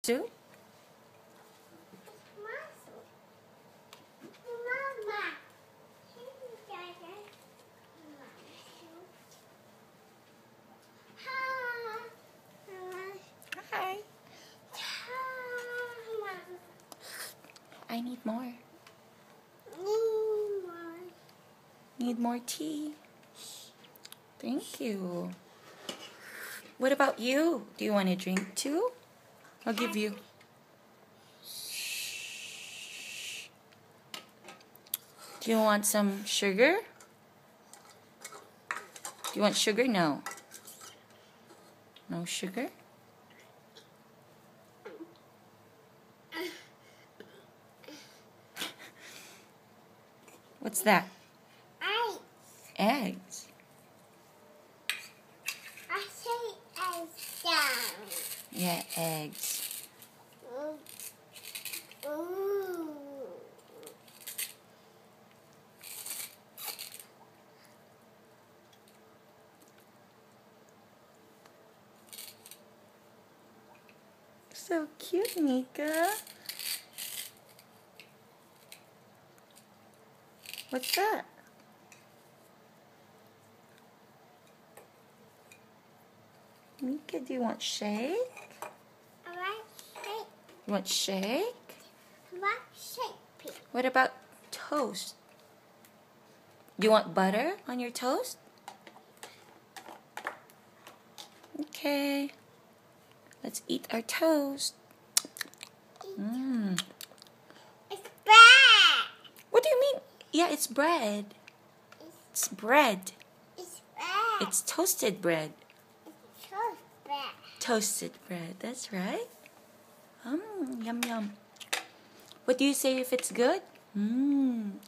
Soup? Hi. I need more. Need more tea. Thank you. What about you? Do you want a drink too? I'll give you. Do you want some sugar? Do you want sugar? No. No sugar? What's that? Eggs. I say eggs down. Yeah, eggs. Ooh. So cute, Nika. What's that? Nika, do you want shake? I want shake. You want shake? I want shake. What about toast? Do you want butter on your toast? Okay. Let's eat our toast. Mmm. It's bread. What do you mean? Yeah, it's bread. It's bread. It's bread. It's toasted bread. It's toast bread. Toasted bread. That's right. Yum yum. What do you say if it's good? Yum.